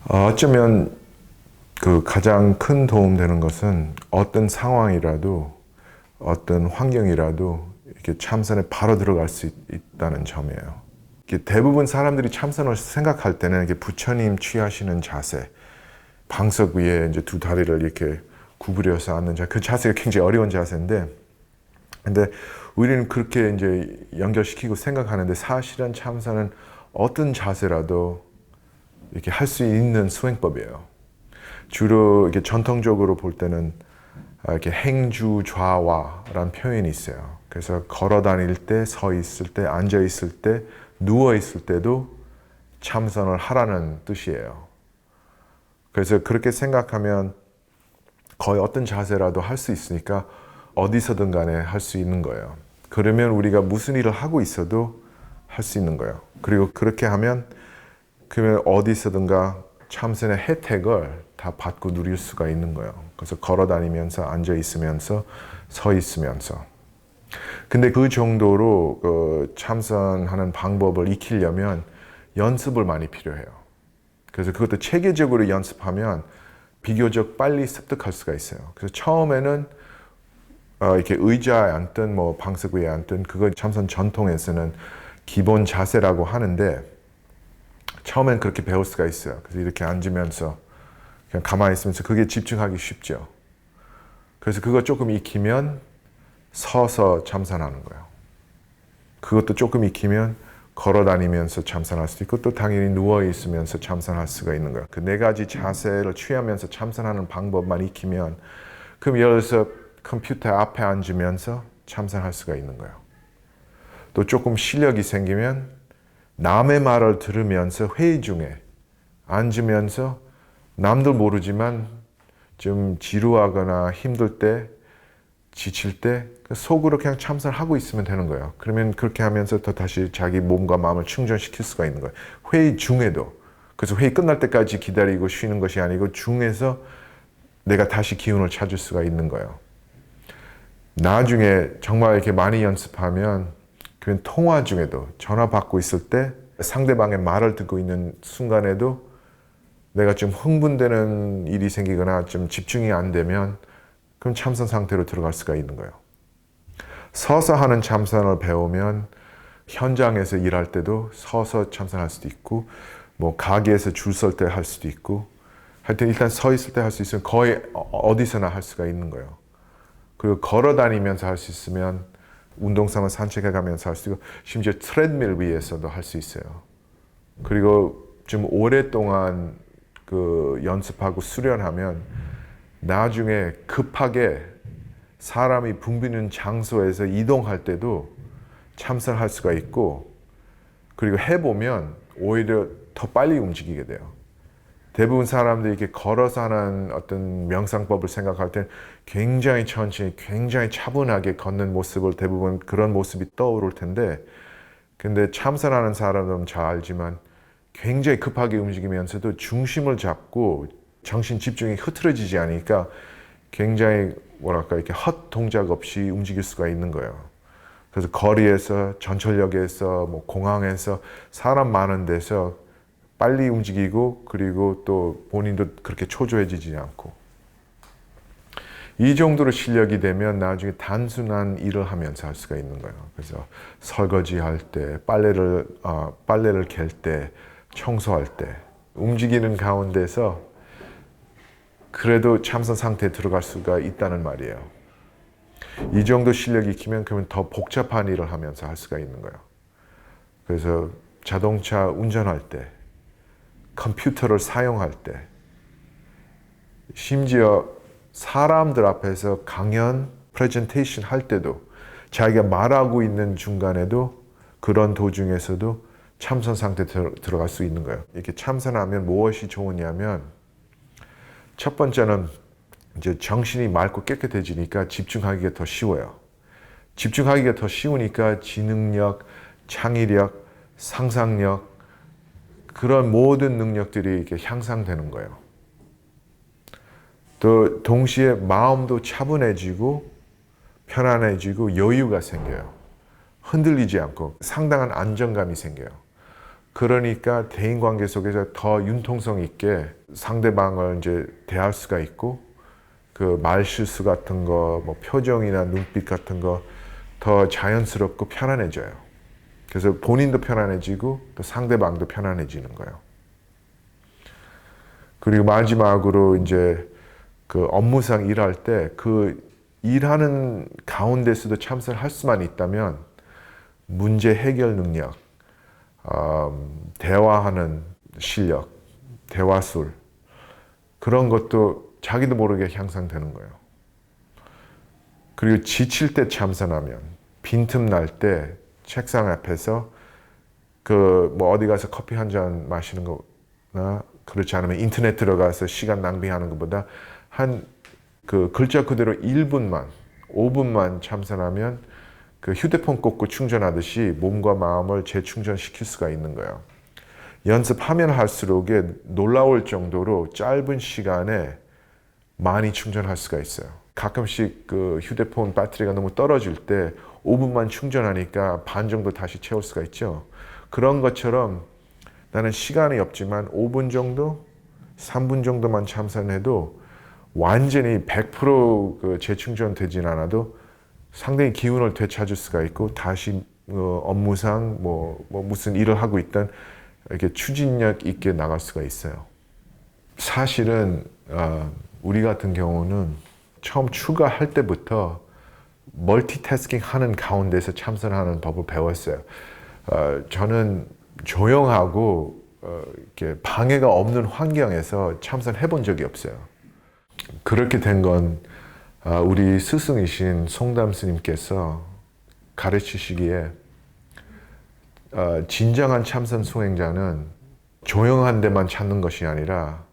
어쩌면 그 가장 큰 도움 되는 것은 어떤 상황이라도 어떤 환경이라도 이렇게 참선에 바로 들어갈 수 있다는 점이에요. 이렇게 대부분 사람들이 참선을 생각할 때는 이렇게 부처님 취하시는 자세, 방석 위에 이제 두 다리를 이렇게 구부려서 앉는 자세, 그 자세가 굉장히 어려운 자세인데, 근데 우리는 그렇게 이제 연결시키고 생각하는데 사실은 참선은 어떤 자세라도 이렇게 할 수 있는 수행법이에요. 주로 이렇게 전통적으로 볼 때는 이렇게 행주 좌화라는 표현이 있어요. 그래서 걸어 다닐 때, 서 있을 때, 앉아 있을 때, 누워 있을 때도 참선을 하라는 뜻이에요. 그래서 그렇게 생각하면 거의 어떤 자세라도 할 수 있으니까 어디서든 간에 할 수 있는 거예요. 그러면 우리가 무슨 일을 하고 있어도 할 수 있는 거예요. 그리고 그렇게 하면 그러면 어디서든가 참선의 혜택을 다 받고 누릴 수가 있는 거예요. 그래서 걸어 다니면서, 앉아 있으면서, 서 있으면서. 근데 그 정도로 그 참선하는 방법을 익히려면 연습을 많이 필요해요. 그래서 그것도 체계적으로 연습하면 비교적 빨리 습득할 수가 있어요. 그래서 처음에는 이렇게 의자에 앉든 뭐 방석 위에 앉든 그거 참선 전통에서는 기본 자세라고 하는데 처음엔 그렇게 배울 수가 있어요. 그래서 이렇게 앉으면서 그냥 가만히 있으면서 그게 집중하기 쉽죠. 그래서 그거 조금 익히면 서서 참선하는 거예요. 그것도 조금 익히면 걸어 다니면서 참선할 수도 있고 또 당연히 누워 있으면서 참선할 수가 있는 거예요. 그 네 가지 자세를 취하면서 참선하는 방법만 익히면 그럼 예를 들어서 컴퓨터 앞에 앉으면서 참선할 수가 있는 거예요. 또 조금 실력이 생기면 남의 말을 들으면서 회의 중에 앉으면서 남들 모르지만 좀 지루하거나 힘들 때, 지칠 때 속으로 그냥 참선하고 있으면 되는 거예요. 그러면 그렇게 하면서 또 다시 자기 몸과 마음을 충전시킬 수가 있는 거예요. 회의 중에도. 그래서 회의 끝날 때까지 기다리고 쉬는 것이 아니고 중에서 내가 다시 기운을 찾을 수가 있는 거예요. 나중에 정말 이렇게 많이 연습하면 그냥 통화 중에도 전화 받고 있을 때 상대방의 말을 듣고 있는 순간에도 내가 좀 흥분되는 일이 생기거나 좀 집중이 안 되면 그럼 참선 상태로 들어갈 수가 있는 거예요. 서서 하는 참선을 배우면 현장에서 일할 때도 서서 참선할 수도 있고 뭐 가게에서 줄 설 때 할 수도 있고 하여튼 일단 서 있을 때 할 수 있으면 거의 어디서나 할 수가 있는 거예요. 그리고 걸어 다니면서 할 수 있으면 운동삼아 산책해 가면서 할 수 있고 심지어 트레드밀 위에서도 할 수 있어요. 그리고 좀 오랫동안 그 연습하고 수련하면 나중에 급하게 사람이 붐비는 장소에서 이동할 때도 참선할 수가 있고 그리고 해보면 오히려 더 빨리 움직이게 돼요. 대부분 사람들이 이렇게 걸어서 하는 어떤 명상법을 생각할 때 굉장히 천천히, 굉장히 차분하게 걷는 모습을 대부분 그런 모습이 떠오를 텐데 근데 참선하는 사람은 잘 알지만 굉장히 급하게 움직이면서도 중심을 잡고 정신 집중이 흐트러지지 않으니까 굉장히 뭐랄까 이렇게 헛 동작 없이 움직일 수가 있는 거예요. 그래서 거리에서, 전철역에서, 뭐 공항에서 사람 많은 데서 빨리 움직이고 그리고 또 본인도 그렇게 초조해지지 않고 이 정도로 실력이 되면 나중에 단순한 일을 하면서 할 수가 있는 거예요. 그래서 설거지 할 때, 빨래를 갤 때, 청소할 때 움직이는 가운데서 그래도 참선 상태에 들어갈 수가 있다는 말이에요. 이 정도 실력이 익히면 그러면 더 복잡한 일을 하면서 할 수가 있는 거예요. 그래서 자동차 운전할 때, 컴퓨터를 사용할 때, 심지어 사람들 앞에서 강연, 프레젠테이션 할 때도 자기가 말하고 있는 중간에도 그런 도중에서도 참선 상태에 들어갈 수 있는 거예요. 이렇게 참선하면 무엇이 좋으냐면 첫 번째는 이제 정신이 맑고 깨끗해지니까 집중하기가 더 쉬워요. 집중하기가 더 쉬우니까 지능력, 창의력, 상상력 그런 모든 능력들이 이렇게 향상되는 거예요. 또 동시에 마음도 차분해지고 편안해지고 여유가 생겨요. 흔들리지 않고 상당한 안정감이 생겨요. 그러니까 대인관계 속에서 더 융통성 있게 상대방을 이제 대할 수가 있고 그 말실수 같은 거, 뭐 표정이나 눈빛 같은 거 더 자연스럽고 편안해져요. 그래서 본인도 편안해지고 또 상대방도 편안해지는 거예요. 그리고 마지막으로 이제 그 업무상 일할 때 그 일하는 가운데서도 참선을 할 수만 있다면 문제 해결 능력, 대화하는 실력, 대화술 그런 것도 자기도 모르게 향상되는 거예요. 그리고 지칠 때 참선하면 빈틈 날 때 책상 앞에서 그 뭐 어디 가서 커피 한 잔 마시는 거나 그렇지 않으면 인터넷 들어가서 시간 낭비하는 것보다 한 그 글자 그대로 1분만, 5분만 참선하면 그 휴대폰 꽂고 충전하듯이 몸과 마음을 재충전시킬 수가 있는 거예요. 연습하면 할수록 놀라울 정도로 짧은 시간에 많이 충전할 수가 있어요. 가끔씩 그 휴대폰 배터리가 너무 떨어질 때 5분만 충전하니까 반 정도 다시 채울 수가 있죠. 그런 것처럼 나는 시간이 없지만 5분 정도, 3분 정도만 참선해도 완전히 100% 재충전 되진 않아도 상당히 기운을 되찾을 수가 있고 다시 업무상 뭐 무슨 일을 하고 있던 이렇게 추진력 있게 나갈 수가 있어요. 사실은 우리 같은 경우는 처음 출가할 때부터 멀티태스킹 하는 가운데서 참선하는 법을 배웠어요. 저는 조용하고 이렇게 방해가 없는 환경에서 참선해 본 적이 없어요. 그렇게 된 건 우리 스승이신 송담 스님께서 가르치시기에 진정한 참선 수행자는 조용한 데만 찾는 것이 아니라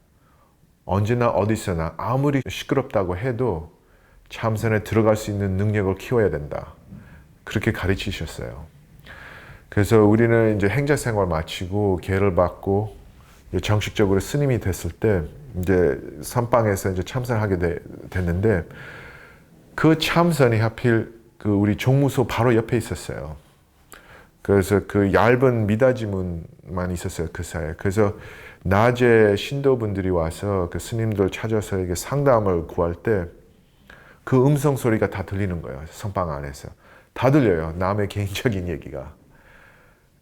언제나 어디서나 아무리 시끄럽다고 해도 참선에 들어갈 수 있는 능력을 키워야 된다. 그렇게 가르치셨어요. 그래서 우리는 이제 행자 생활 마치고 계를 받고 정식적으로 스님이 됐을 때 이제 선방에서 이제 참선하게 됐는데 그 참선이 하필 그 우리 종무소 바로 옆에 있었어요. 그래서 그 얇은 미닫이문만 있었어요, 그 사이에. 그래서 낮에 신도분들이 와서 그 스님들 찾아서 이게 상담을 구할 때 그 음성 소리가 다 들리는 거예요, 선방 안에서. 다 들려요, 남의 개인적인 얘기가.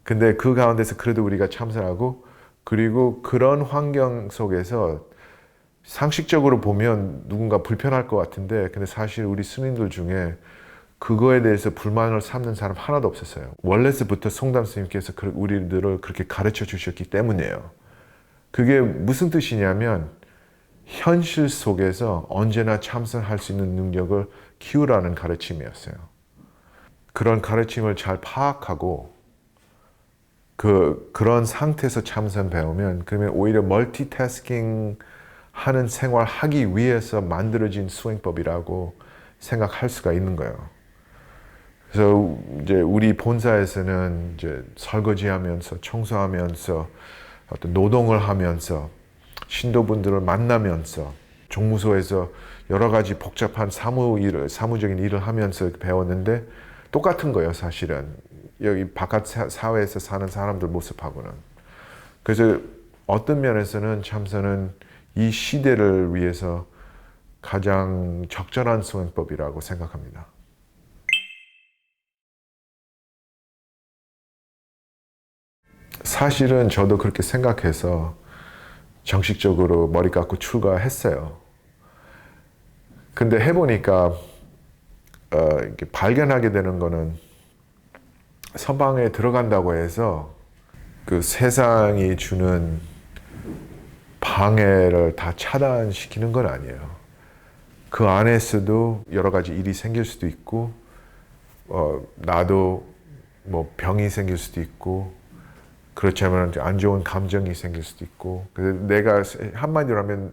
근데 그 가운데서 그래도 우리가 참선하고 그리고 그런 환경 속에서 상식적으로 보면 누군가 불편할 것 같은데 근데 사실 우리 스님들 중에 그거에 대해서 불만을 삼는 사람 하나도 없었어요. 원래부터 송담 스님께서 우리들을 그렇게 가르쳐 주셨기 때문이에요. 그게 무슨 뜻이냐면 현실 속에서 언제나 참선할 수 있는 능력을 키우라는 가르침이었어요. 그런 가르침을 잘 파악하고 그런 상태에서 참선 배우면 그러면 오히려 멀티태스킹 하는 생활 하기 위해서 만들어진 수행법이라고 생각할 수가 있는 거예요. 그래서 이제 우리 본사에서는 이제 설거지하면서 청소하면서 어떤 노동을 하면서 신도분들을 만나면서 종무소에서 여러 가지 복잡한 사무적인 일을 하면서 배웠는데 똑같은 거예요, 사실은. 여기 바깥 사회에서 사는 사람들 모습하고는. 그래서 어떤 면에서는 참선은 이 시대를 위해서 가장 적절한 수행법이라고 생각합니다. 사실은 저도 그렇게 생각해서 정식적으로 머리 깎고 출가했어요. 근데 해보니까 이렇게 발견하게 되는 거는 선방에 들어간다고 해서 그 세상이 주는 방해를 다 차단시키는 건 아니에요. 그 안에서도 여러 가지 일이 생길 수도 있고 나도 뭐 병이 생길 수도 있고 그렇지 않으면 안 좋은 감정이 생길 수도 있고 그래서 내가 한마디로 하면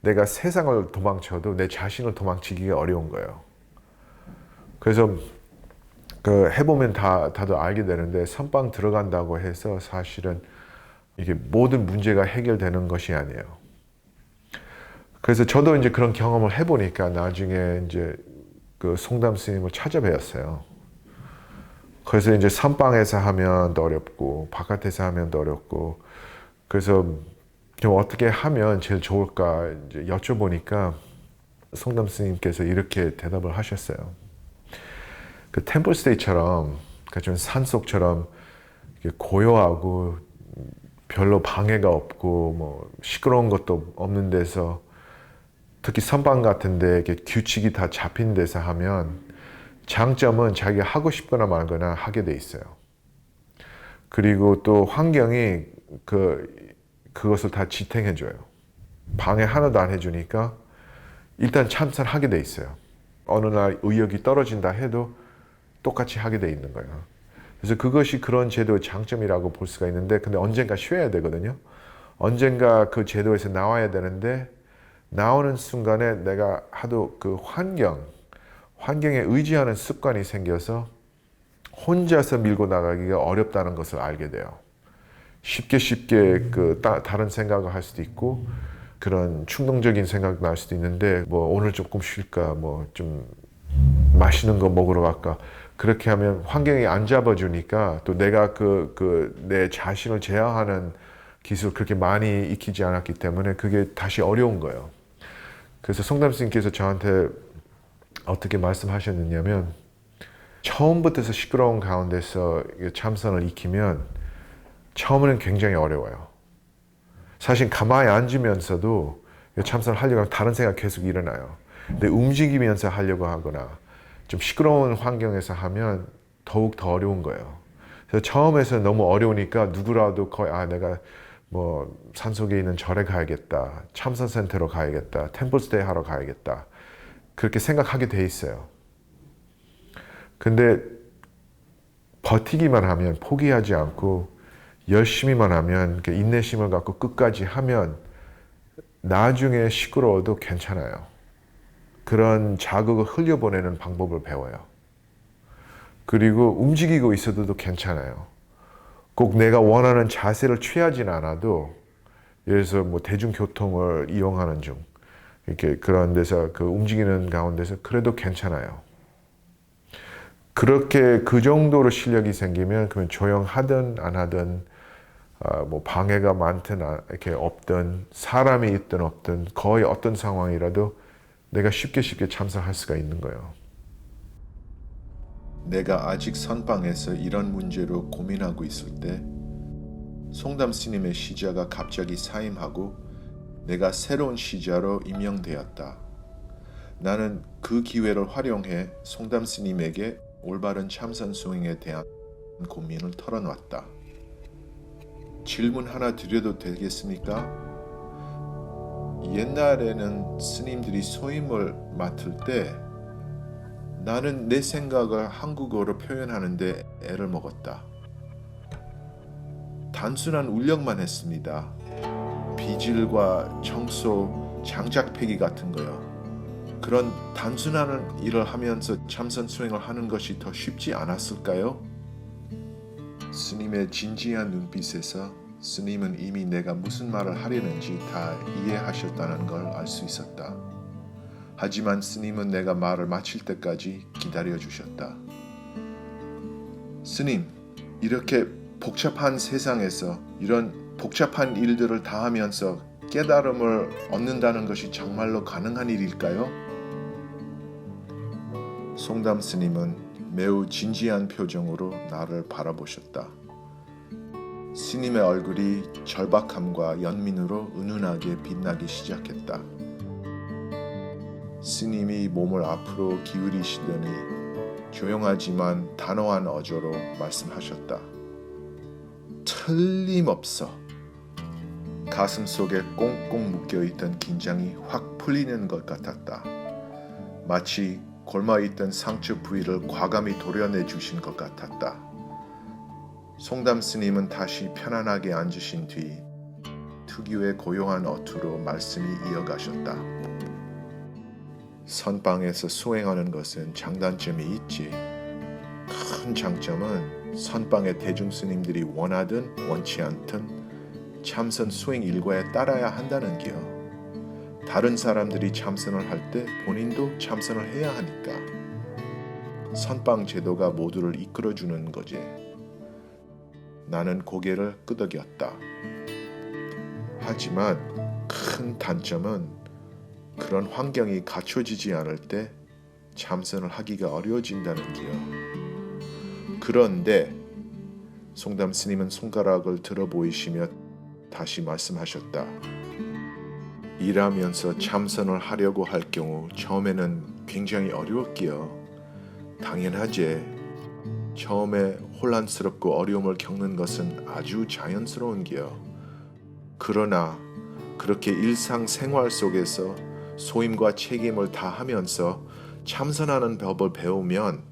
내가 세상을 도망쳐도 내 자신을 도망치기가 어려운 거예요. 그래서 해보면 다들 알게 되는데 선방 들어간다고 해서 사실은 이게 모든 문제가 해결되는 것이 아니에요. 그래서 저도 이제 그런 경험을 해보니까 나중에 이제 그 송담 스님을 찾아뵈었어요. 그래서 이제 선방에서 하면 더 어렵고 바깥에서 하면 더 어렵고 그래서 좀 어떻게 하면 제일 좋을까 이제 여쭤보니까 송담 스님께서 이렇게 대답을 하셨어요. 그 템플스테이처럼 그러니까 좀 산속처럼 고요하고 별로 방해가 없고 뭐 시끄러운 것도 없는 데서 특히 선방 같은데 이렇게 규칙이 다 잡힌 데서 하면 장점은 자기가 하고 싶거나 말거나 하게 돼 있어요. 그리고 또 환경이 그것을 다 지탱해줘요. 방해 하나도 안 해주니까 일단 참선을 하게 돼 있어요. 어느 날 의욕이 떨어진다 해도 똑같이 하게 돼 있는 거예요. 그래서 그것이 그런 제도의 장점이라고 볼 수가 있는데 근데 언젠가 쉬어야 되거든요. 언젠가 그 제도에서 나와야 되는데 나오는 순간에 내가 하도 그 환경에 의지하는 습관이 생겨서 혼자서 밀고 나가기가 어렵다는 것을 알게 돼요. 쉽게 다른 생각을 할 수도 있고 그런 충동적인 생각도 날 수도 있는데 뭐 오늘 조금 쉴까 뭐 좀 맛있는 거 먹으러 갈까 그렇게 하면 환경이 안 잡아주니까 또 내가 내 자신을 제어하는 기술을 그렇게 많이 익히지 않았기 때문에 그게 다시 어려운 거예요. 그래서 송담 스님께서 저한테 어떻게 말씀하셨느냐면 처음부터 시끄러운 가운데서 참선을 익히면 처음에는 굉장히 어려워요. 사실 가만히 앉으면서도 참선을 하려고 하면 다른 생각 계속 일어나요. 근데 움직이면서 하려고 하거나 좀 시끄러운 환경에서 하면 더욱 더 어려운 거예요. 그래서 처음에서 너무 어려우니까 누구라도 거의 내가 뭐 산속에 있는 절에 가야겠다, 참선센터로 가야겠다, 템플스테이 하러 가야겠다 그렇게 생각하게 돼 있어요. 근데 버티기만 하면 포기하지 않고 열심히만 하면 인내심을 갖고 끝까지 하면 나중에 시끄러워도 괜찮아요. 그런 자극을 흘려보내는 방법을 배워요. 그리고 움직이고 있어도 괜찮아요. 꼭 내가 원하는 자세를 취하진 않아도 예를 들어서 뭐 대중교통을 이용하는 중 이렇게 그런 데서 그 움직이는 가운데서 그래도 괜찮아요. 그렇게 그 정도로 실력이 생기면 그러면 조용하든 안 하든 뭐 방해가 많든 이렇게 없든 사람이 있든 없든 거의 어떤 상황이라도 내가 쉽게 참선할 수가 있는 거예요. 내가 아직 선방에서 이런 문제로 고민하고 있을 때 송담 스님의 시자가 갑자기 사임하고 내가 새로운 시자로 임명되었다. 나는 그 기회를 활용해 송담 스님에게 올바른 참선 수행에 대한 고민을 털어놨다. 질문 하나 드려도 되겠습니까? 옛날에는 스님들이 소임을 맡을 때 나는 내 생각을 한국어로 표현하는데 애를 먹었다. 단순한 울력만 했습니다. 비질과 청소, 장작패기 같은 거요. 그런 단순한 일을 하면서 참선 수행을 하는 것이 더 쉽지 않았을까요? 스님의 진지한 눈빛에서 스님은 이미 내가 무슨 말을 하려는지 다 이해하셨다는 걸 알 수 있었다. 하지만 스님은 내가 말을 마칠 때까지 기다려 주셨다. 스님, 이렇게 복잡한 세상에서 이런 복잡한 일들을 다 하면서 깨달음을 얻는다는 것이 정말로 가능한 일일까요? 송담 스님은 매우 진지한 표정으로 나를 바라보셨다. 스님의 얼굴이 절박함과 연민으로 은은하게 빛나기 시작했다. 스님이 몸을 앞으로 기울이시더니 조용하지만 단호한 어조로 말씀하셨다. 틀림없어. 가슴 속에 꽁꽁 묶여있던 긴장이 확 풀리는 것 같았다. 마치 골마있던 상처 부위를 과감히 도려내 주신 것 같았다. 송담 스님은 다시 편안하게 앉으신 뒤 특유의 고요한 어투로 말씀이 이어가셨다. 선방에서 수행하는 것은 장단점이 있지. 큰 장점은 선방의 대중 스님들이 원하든 원치 않든 참선 수행 일과에 따라야 한다는 기요. 다른 사람들이 참선을 할 때 본인도 참선을 해야 하니까. 선빵 제도가 모두를 이끌어주는 거지. 나는 고개를 끄덕였다. 하지만 큰 단점은 그런 환경이 갖춰지지 않을 때 참선을 하기가 어려워진다는 게요. 그런데 송담 스님은 손가락을 들어 보이시며 다시 말씀하셨다. 일하면서 참선을 하려고 할 경우 처음에는 굉장히 어려웠기요. 당연하지. 처음에 혼란스럽고 어려움을 겪는 것은 아주 자연스러운 게요. 그러나 그렇게 일상생활 속에서 소임과 책임을 다하면서 참선하는 법을 배우면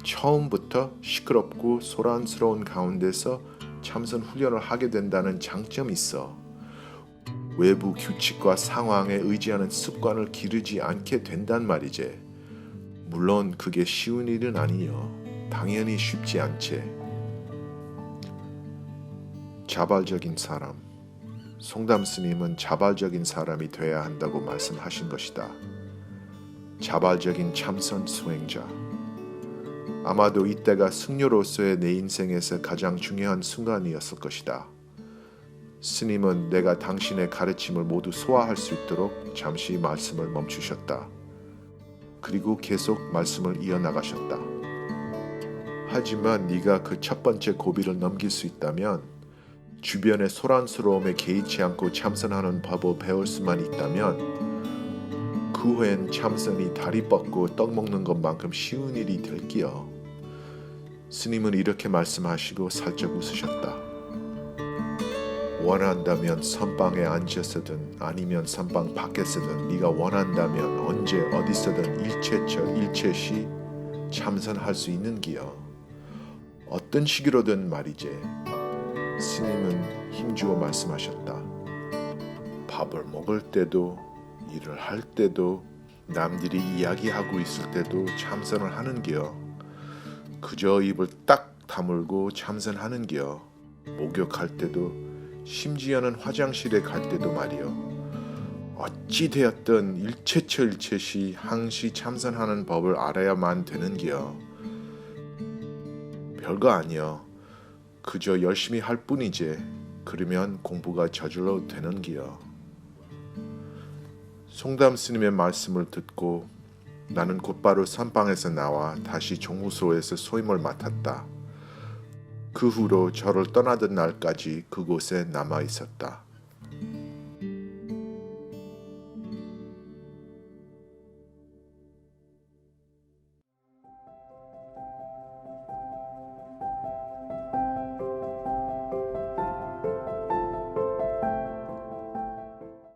처음부터 시끄럽고 소란스러운 가운데서 참선 훈련을 하게 된다는 장점이 있어. 외부 규칙과 상황에 의지하는 습관을 기르지 않게 된단 말이지. 물론 그게 쉬운 일은 아니요. 당연히 쉽지 않지. 자발적인 사람. 송담 스님은 자발적인 사람이 돼야 한다고 말씀하신 것이다. 자발적인 참선 수행자. 아마도 이때가 승려로서의 내 인생에서 가장 중요한 순간이었을 것이다. 스님은 내가 당신의 가르침을 모두 소화할 수 있도록 잠시 말씀을 멈추셨다. 그리고 계속 말씀을 이어나가셨다. 하지만 네가 그 첫 번째 고비를 넘길 수 있다면, 주변의 소란스러움에 개의치 않고 참선하는 법을 배울 수만 있다면 그 후엔 참선이 다리 뻗고 떡 먹는 것만큼 쉬운 일이 될기요. 스님은 이렇게 말씀하시고 살짝 웃으셨다. 원한다면 선방에 앉아서든 아니면 선방 밖에서든 네가 원한다면 언제 어디서든 일체처 일체시 참선할 수 있는 기요. 어떤 시기로든 말이지. 스님은 힘주어 말씀하셨다. 밥을 먹을 때도, 일을 할 때도, 남들이 이야기하고 있을 때도 참선을 하는 기요. 그저 입을 딱 다물고 참선하는 기요. 목욕할 때도, 심지어는 화장실에 갈 때도 말이요. 어찌 되었든 일체처 일체시 항시 참선하는 법을 알아야만 되는 기요. 별거 아니요. 그저 열심히 할 뿐이지. 그러면 공부가 저절로 되는 기요. 송담 스님의 말씀을 듣고 나는 곧바로 선방에서 나와 다시 종무소에서 소임을 맡았다. 그 후로 저를 떠나던 날까지 그곳에 남아 있었다.